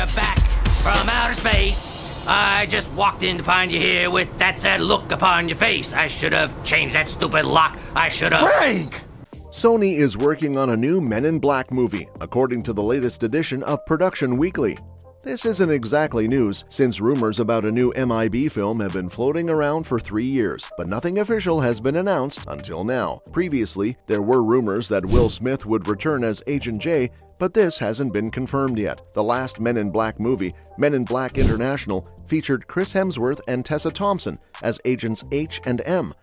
you're back from outer space. I just walked in to find you here with that sad look upon your face. I should have changed that stupid lock. I should have... Frank! Sony is working on a new Men in Black movie, according to the latest edition of Production Weekly. This isn't exactly news, since rumors about a new MIB film have been floating around for 3 years, but nothing official has been announced until now. Previously, there were rumors that Will Smith would return as Agent J, but this hasn't been confirmed yet. The last Men in Black movie, Men in Black International, featured Chris Hemsworth and Tessa Thompson as Agents H and M.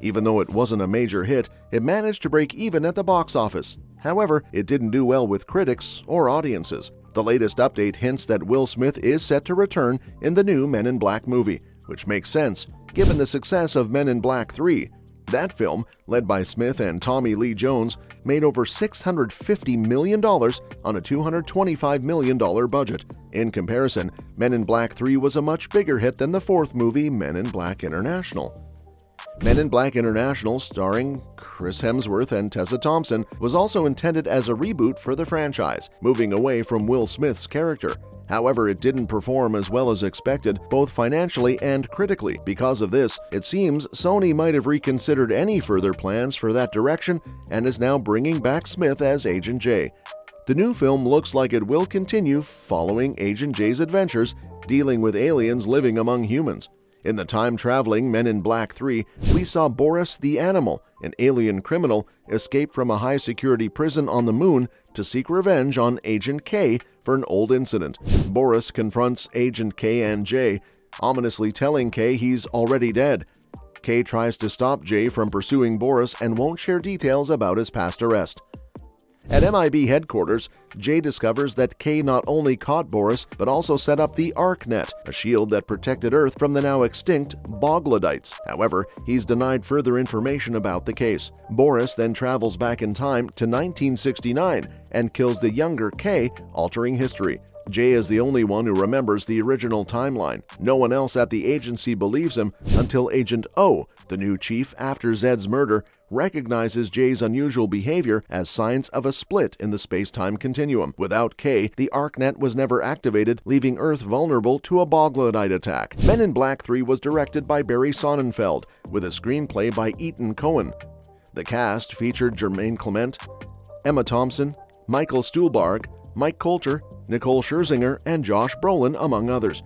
Even though it wasn't a major hit, it managed to break even at the box office. However, it didn't do well with critics or audiences. The latest update hints that Will Smith is set to return in the new Men in Black movie, which makes sense, given the success of Men in Black 3. That film, led by Smith and Tommy Lee Jones, made over $650 million on a $225 million budget. In comparison, Men in Black 3 was a much bigger hit than the fourth movie, Men in Black International. Men in Black International, starring Chris Hemsworth and Tessa Thompson, was also intended as a reboot for the franchise, moving away from Will Smith's character. However, it didn't perform as well as expected, both financially and critically. Because of this, it seems Sony might have reconsidered any further plans for that direction and is now bringing back Smith as Agent J. The new film looks like it will continue following Agent J's adventures, dealing with aliens living among humans. In the time-traveling Men in Black 3, we saw Boris the Animal, an alien criminal, escape from a high-security prison on the moon to seek revenge on Agent K for an old incident. Boris confronts Agent K and J, ominously telling K he's already dead. K tries to stop J from pursuing Boris and won't share details about his past arrest. At MIB headquarters, Jay discovers that K not only caught Boris, but also set up the ArcNet, a shield that protected Earth from the now extinct Boglodites. However, he's denied further information about the case. Boris then travels back in time to 1969 and kills the younger K, altering history. Jay is the only one who remembers the original timeline. No one else at the agency believes him until Agent O, the new chief after Zed's murder, recognizes Jay's unusual behavior as signs of a split in the space-time continuum. Without K, the ArcNet was never activated, leaving Earth vulnerable to a Boglodite attack. Men in Black 3 was directed by Barry Sonnenfeld, with a screenplay by Ethan Cohen. The cast featured Jermaine Clement, Emma Thompson, Michael Stuhlbarg, Mike Coulter, Nicole Scherzinger, and Josh Brolin, among others.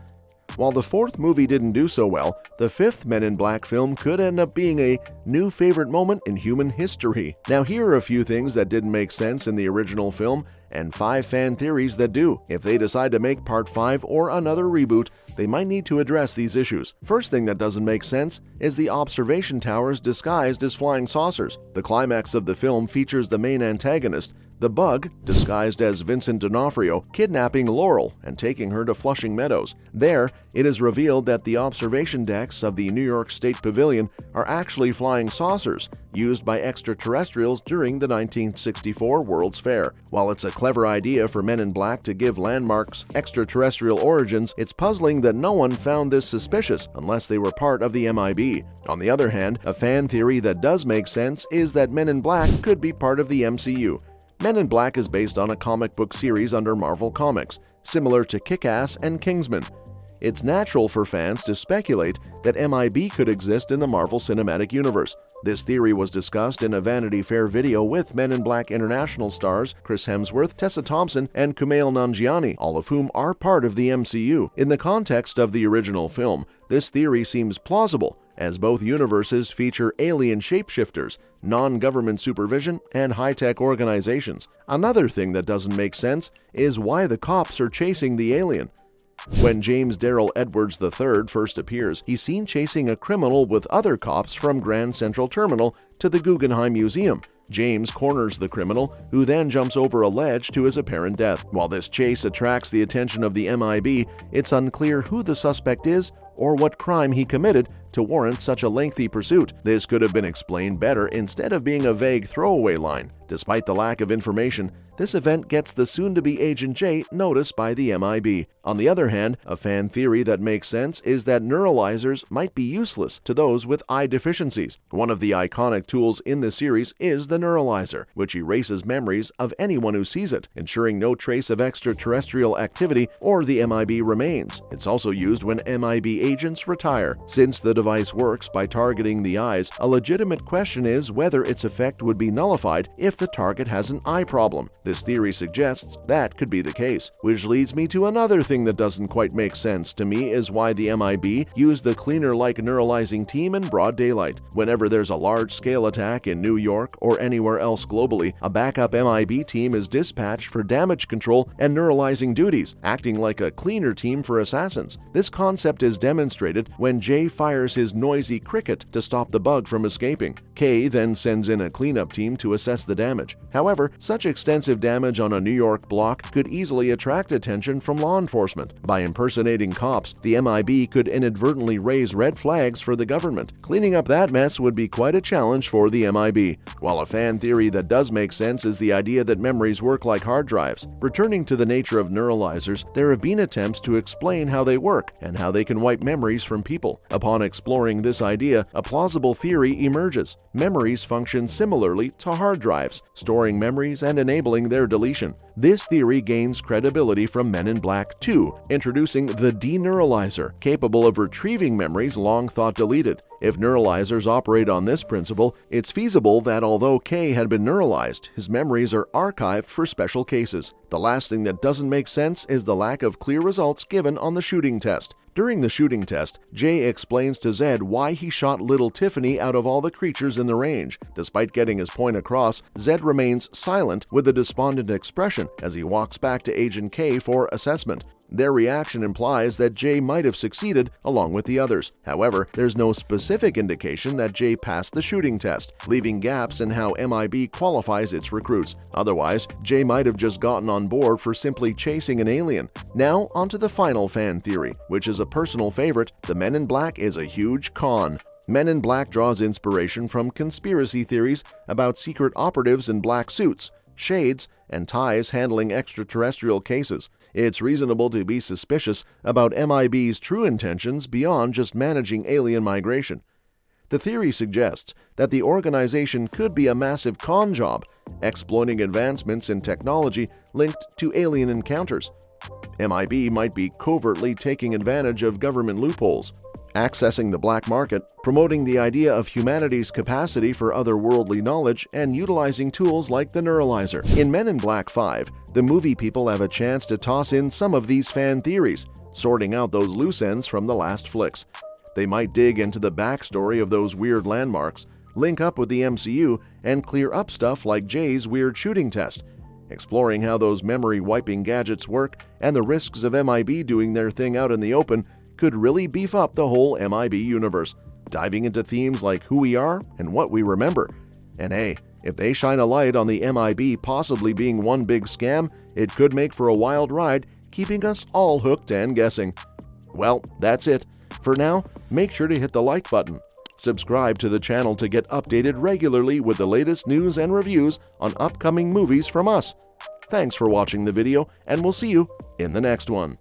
While the fourth movie didn't do so well, the fifth Men in Black film could end up being a new favorite moment in human history. Now here are a few things that didn't make sense in the original film, and 5 fan theories that do. If they decide to make Part 5 or another reboot, they might need to address these issues. First thing that doesn't make sense is the observation towers disguised as flying saucers. The climax of the film features the main antagonist, the Bug, disguised as Vincent D'Onofrio, kidnapping Laurel and taking her to Flushing Meadows. There, it is revealed that the observation decks of the New York State Pavilion are actually flying saucers used by extraterrestrials during the 1964 World's Fair. While it's a clever idea for Men in Black to give landmarks extraterrestrial origins, it's puzzling that no one found this suspicious unless they were part of the MIB. On the other hand, a fan theory that does make sense is that Men in Black could be part of the MCU. Men in Black is based on a comic book series under Marvel Comics, similar to Kick-Ass and Kingsman. It's natural for fans to speculate that MIB could exist in the Marvel Cinematic Universe. This theory was discussed in a Vanity Fair video with Men in Black International stars Chris Hemsworth, Tessa Thompson, and Kumail Nanjiani, all of whom are part of the MCU. In the context of the original film, this theory seems plausible, as both universes feature alien shapeshifters, non-government supervision, and high-tech organizations. Another thing that doesn't make sense is why the cops are chasing the alien. When James Darrell Edwards III first appears, he's seen chasing a criminal with other cops from Grand Central Terminal to the Guggenheim Museum. James corners the criminal, who then jumps over a ledge to his apparent death. While this chase attracts the attention of the MIB, it's unclear who the suspect is or what crime he committed to warrant such a lengthy pursuit. This could have been explained better instead of being a vague throwaway line. Despite the lack of information, this event gets the soon-to-be Agent J noticed by the MIB. On the other hand, a fan theory that makes sense is that neuralizers might be useless to those with eye deficiencies. One of the iconic tools in the series is the neuralizer, which erases memories of anyone who sees it, ensuring no trace of extraterrestrial activity or the MIB remains. It's also used when MIB agents retire. Since the device works by targeting the eyes, a legitimate question is whether its effect would be nullified if the target has an eye problem. This theory suggests that could be the case, which leads me to another thing that doesn't quite make sense to me is why the MIB used the cleaner-like neuralizing team in broad daylight. Whenever there's a large-scale attack in New York or anywhere else globally, a backup MIB team is dispatched for damage control and neuralizing duties, acting like a cleaner team for assassins. This concept is demonstrated when Jay fires his noisy cricket to stop the bug from escaping. Kay then sends in a cleanup team to assess the damage. However, such extensive damage on a New York block could easily attract attention from law enforcement. By impersonating cops, the MIB could inadvertently raise red flags for the government. Cleaning up that mess would be quite a challenge for the MIB. While a fan theory that does make sense is the idea that memories work like hard drives. Returning to the nature of neuralizers, there have been attempts to explain how they work and how they can wipe memories from people. Upon exploring this idea, a plausible theory emerges. Memories function similarly to hard drives, storing memories and enabling their deletion. This theory gains credibility from Men in Black 2, introducing the deneuralizer, capable of retrieving memories long thought deleted. If neuralizers operate on this principle, it's feasible that although Kay had been neuralized, his memories are archived for special cases. The last thing that doesn't make sense is the lack of clear results given on the shooting test. During the shooting test, Jay explains to Zed why he shot little Tiffany out of all the creatures in the range. Despite getting his point across, Zed remains silent with a despondent expression as he walks back to Agent K for assessment. Their reaction implies that Jay might have succeeded along with the others. However, there's no specific indication that Jay passed the shooting test, leaving gaps in how MIB qualifies its recruits. Otherwise, Jay might have just gotten on board for simply chasing an alien. Now, onto the final fan theory, which is a personal favorite. The Men in Black is a huge con. Men in Black draws inspiration from conspiracy theories about secret operatives in black suits, shades, and ties handling extraterrestrial cases. It's reasonable to be suspicious about MIB's true intentions beyond just managing alien migration. The theory suggests that the organization could be a massive con job, exploiting advancements in technology linked to alien encounters. MIB might be covertly taking advantage of government loopholes, accessing the black market, promoting the idea of humanity's capacity for otherworldly knowledge, and utilizing tools like the neuralizer. In Men in Black 5, the movie people have a chance to toss in some of these fan theories, sorting out those loose ends from the last flicks. They might dig into the backstory of those weird landmarks, link up with the MCU, and clear up stuff like Jay's weird shooting test, exploring how those memory-wiping gadgets work and the risks of MIB doing their thing out in the open could really beef up the whole MIB universe, diving into themes like who we are and what we remember. And hey, if they shine a light on the MIB possibly being one big scam, it could make for a wild ride, keeping us all hooked and guessing. Well, that's it. For now, make sure to hit the like button. Subscribe to the channel to get updated regularly with the latest news and reviews on upcoming movies from us. Thanks for watching the video, and we'll see you in the next one.